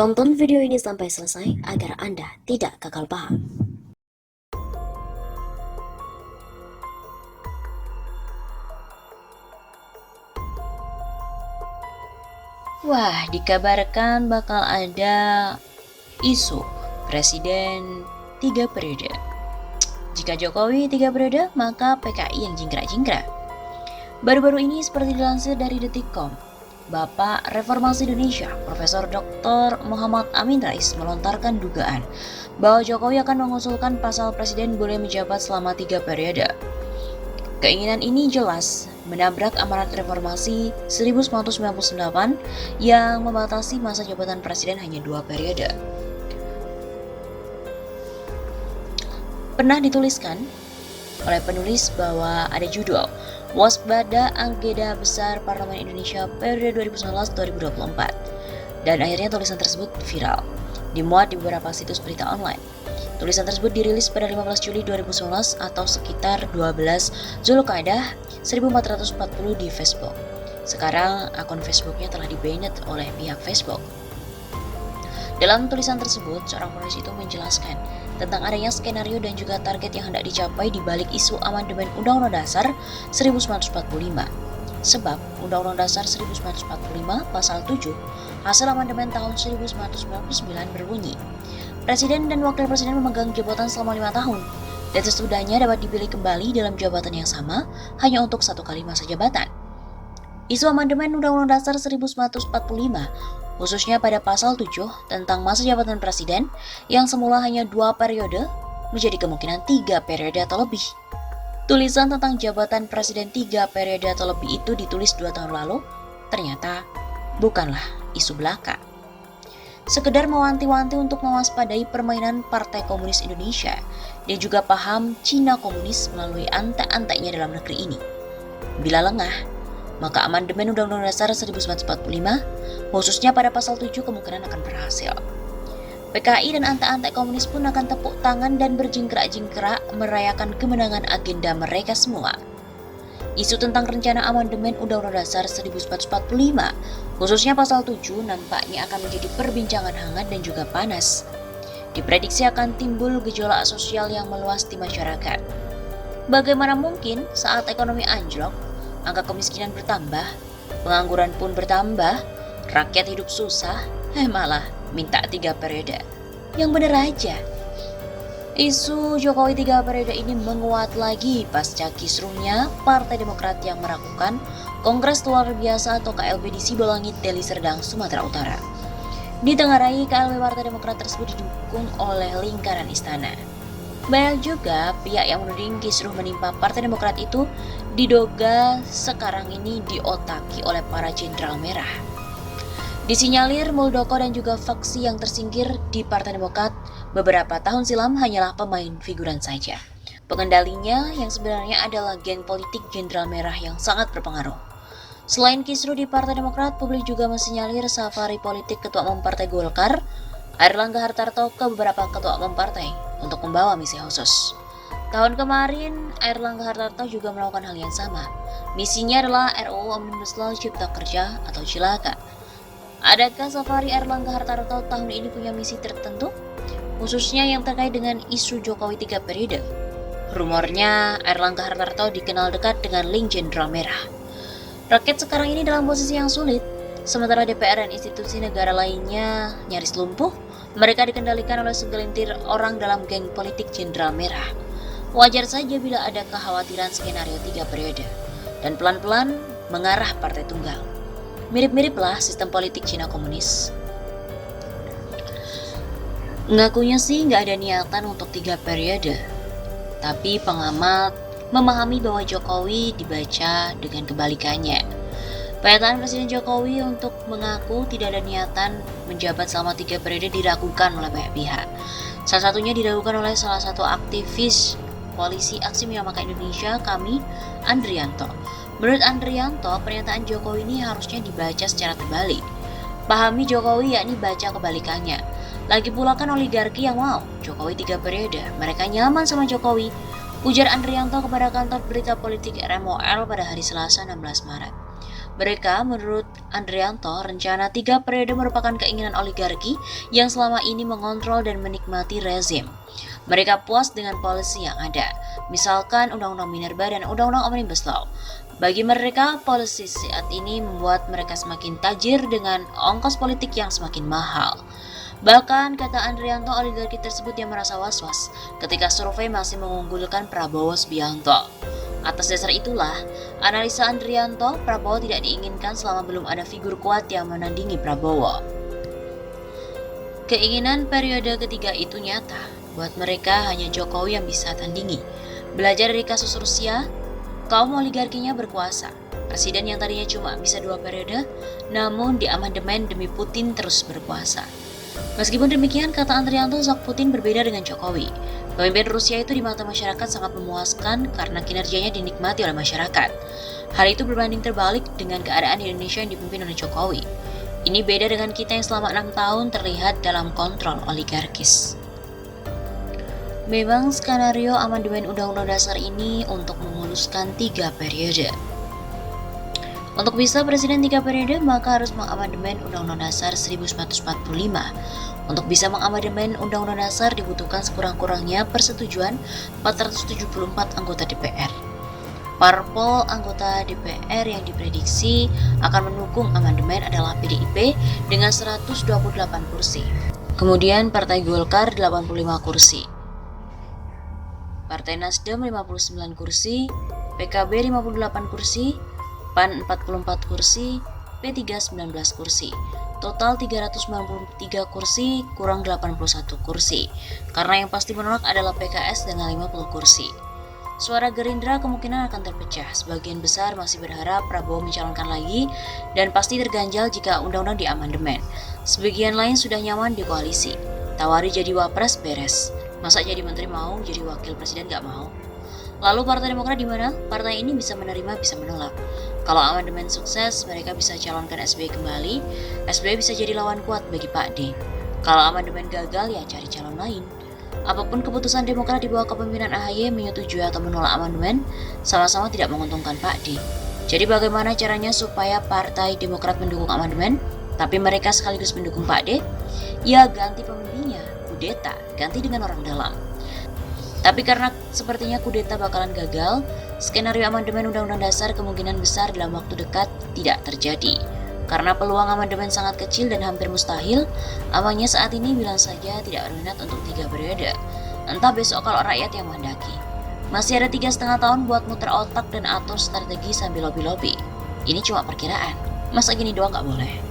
Tonton video ini sampai selesai agar Anda tidak gagal paham. Wah, dikabarkan bakal ada isu presiden 3 periode. Jika Jokowi 3 periode, maka PKI yang jingkrak-jingkrak. Baru-baru ini seperti dilansir dari Detikcom, Bapak Reformasi Indonesia, Profesor Dr. Muhammad Amin Rais melontarkan dugaan bahwa Jokowi akan mengusulkan pasal presiden boleh menjabat selama 3 periode. Keinginan ini jelas menabrak amanat reformasi 1998 yang membatasi masa jabatan presiden hanya 2 periode. Pernah dituliskan oleh penulis bahwa ada judul Waspada Agenda Besar Parlemen Indonesia periode 2019-2024 dan akhirnya tulisan tersebut viral, dimuat di beberapa situs berita online. Tulisan tersebut dirilis pada 15 Juli 2019 atau sekitar 12 Zulqa'dah 1440 di Facebook. Sekarang akun Facebooknya telah di-banned oleh pihak Facebook. Dalam tulisan tersebut, seorang penulis itu menjelaskan tentang adanya skenario dan juga target yang hendak dicapai di balik isu amandemen Undang-Undang Dasar 1945. Sebab Undang-Undang Dasar 1945 pasal 7 hasil amandemen tahun 1999 berbunyi, Presiden dan Wakil Presiden memegang jabatan selama 5 tahun dan sesudahnya dapat dipilih kembali dalam jabatan yang sama hanya untuk 1 kali masa jabatan. Isu amandemen Undang-Undang Dasar 1945 khususnya pada pasal 7 tentang masa jabatan presiden yang semula hanya 2 periode menjadi kemungkinan 3 periode atau lebih. Tulisan tentang jabatan presiden 3 periode atau lebih itu ditulis 2 tahun lalu, ternyata bukanlah isu belaka. Sekedar mewanti-wanti untuk mewaspadai permainan Partai Komunis Indonesia dan juga paham Cina komunis melalui antek-anteknya dalam negeri ini. Bila lengah, maka amandemen Undang-Undang Dasar 1945, khususnya pada pasal 7 kemungkinan akan berhasil. PKI dan antek-antek komunis pun akan tepuk tangan dan berjingkrak-jingkrak merayakan kemenangan agenda mereka semua. Isu tentang rencana amandemen Undang-Undang Dasar 1945, khususnya pasal 7, nampaknya akan menjadi perbincangan hangat dan juga panas. Diprediksi akan timbul gejolak sosial yang meluas di masyarakat. Bagaimana mungkin saat ekonomi anjlok, angka kemiskinan bertambah, pengangguran pun bertambah, rakyat hidup susah, malah minta 3 periode. Yang bener aja. Isu Jokowi 3 periode ini menguat lagi pasca kisruhnya Partai Demokrat yang melakukan Kongres Luar Biasa atau KLB di Sibolangit, Deli Serdang, Sumatera Utara. Ditengarai KLB Partai Demokrat tersebut didukung oleh lingkaran istana. Banyak juga pihak yang menuding kisruh menimpa Partai Demokrat itu diduga sekarang ini diotaki oleh para jenderal merah. Disinyalir Muldoko dan juga faksi yang tersingkir di Partai Demokrat beberapa tahun silam hanyalah pemain figuran saja. Pengendalinya yang sebenarnya adalah geng politik Jenderal Merah yang sangat berpengaruh. Selain kisruh di Partai Demokrat, publik juga mensinyalir safari politik Ketua Umum Partai Golkar, Airlangga Hartarto ke beberapa Ketua Umum Partai untuk membawa misi khusus. Tahun kemarin, Airlangga Hartarto juga melakukan hal yang sama. Misinya adalah RUU Omnibus Law Cipta Kerja atau Cilaka. Adakah safari Airlangga Hartarto tahun ini punya misi tertentu? Khususnya yang terkait dengan isu Jokowi 3 periode. Rumornya Airlangga Hartarto dikenal dekat dengan link Jenderal Merah. Rakyat sekarang ini dalam posisi yang sulit, sementara DPR dan institusi negara lainnya nyaris lumpuh. Mereka dikendalikan oleh segelintir orang dalam geng politik Jenderal Merah. Wajar saja bila ada kekhawatiran skenario 3 periode dan pelan-pelan mengarah partai tunggal. Mirip-miriplah sistem politik Cina komunis. Ngakunya sih nggak ada niatan untuk 3 periode, tapi pengamat memahami bahwa Jokowi dibaca dengan kebalikannya. Pernyataan Presiden Jokowi untuk mengaku tidak ada niatan menjabat selama 3 periode diragukan oleh banyak pihak. Salah satunya diragukan oleh salah satu aktivis Koalisi Aksi Menyelamatkan Indonesia, kami, Andrianto. Menurut Andrianto, pernyataan Jokowi ini harusnya dibaca secara terbalik. Pahami Jokowi yakni baca kebalikannya. Lagi pula kan oligarki yang mau Jokowi 3 periode, mereka nyaman sama Jokowi, ujar Andrianto kepada kantor berita politik RMOL pada hari Selasa 16 Maret. Mereka, menurut Andrianto, rencana 3 periode merupakan keinginan oligarki yang selama ini mengontrol dan menikmati rezim. Mereka puas dengan polisi yang ada, misalkan Undang-Undang Minerba dan Undang-Undang Omnibus Law. Bagi mereka, polisi saat ini membuat mereka semakin tajir dengan ongkos politik yang semakin mahal. Bahkan, kata Andrianto, oligarki tersebut yang merasa was-was ketika survei masih mengunggulkan Prabowo Subianto. Atas dasar itulah, analisa Andrianto, Prabowo tidak diinginkan selama belum ada figur kuat yang menandingi Prabowo. Keinginan periode ketiga itu nyata, buat mereka hanya Jokowi yang bisa tandingi. Belajar dari kasus Rusia, kaum oligarkinya berkuasa. Presiden yang tadinya cuma bisa 2 periode, namun diamandemen demi Putin terus berkuasa. Meskipun demikian, kata Andrianto, sosok Putin berbeda dengan Jokowi. Pemimpin Rusia itu di mata masyarakat sangat memuaskan karena kinerjanya dinikmati oleh masyarakat. Hal itu berbanding terbalik dengan keadaan di Indonesia yang dipimpin oleh Jokowi. Ini beda dengan kita yang selama 6 tahun terlihat dalam kontrol oligarkis. Memang skenario amandemen Undang-Undang Dasar ini untuk memuluskan 3 periode. Untuk bisa presiden 3 periode, maka harus mengamandemen Undang-Undang Dasar 1945. Untuk bisa mengamandemen Undang-Undang Dasar dibutuhkan sekurang-kurangnya persetujuan 474 anggota DPR. Parpol anggota DPR yang diprediksi akan mendukung amandemen adalah PDIP dengan 128 kursi. Kemudian Partai Golkar 85 kursi. Partai Nasdem 59 kursi, PKB 58 kursi, PAN 44 kursi, P3 19 kursi. Total 393 kursi kurang 81 kursi. Karena yang pasti menolak adalah PKS dengan 50 kursi. Suara Gerindra kemungkinan akan terpecah. Sebagian besar masih berharap Prabowo mencalonkan lagi dan pasti terganjal jika undang-undang diamandemen. Sebagian lain sudah nyaman di koalisi. Tawari jadi wapres beres. Masa jadi menteri mau, jadi wakil presiden gak mau? Lalu Partai Demokrat di mana? Partai ini bisa menerima, bisa menolak. Kalau amandemen sukses, mereka bisa calonkan SBY kembali. SBY bisa jadi lawan kuat bagi Pak D. Kalau amandemen gagal, ya cari calon lain. Apapun keputusan Demokrat di bawah kepemimpinan AHY menyetujui atau menolak amandemen, sama-sama tidak menguntungkan Pak D. Jadi bagaimana caranya supaya Partai Demokrat mendukung amandemen, tapi mereka sekaligus mendukung Pak D? Ya ganti pemimpinnya, kudeta, ganti dengan orang dalam. Tapi karena sepertinya kudeta bakalan gagal, skenario amandemen Undang-Undang Dasar kemungkinan besar dalam waktu dekat tidak terjadi. Karena peluang amandemen sangat kecil dan hampir mustahil, awalnya saat ini bilang saja tidak berminat untuk 3 periode. Entah besok kalau rakyat yang menghendaki. Masih ada 3,5 tahun buat muter otak dan atur strategi sambil lobby-lobby. Ini cuma perkiraan, masa gini doang gak boleh?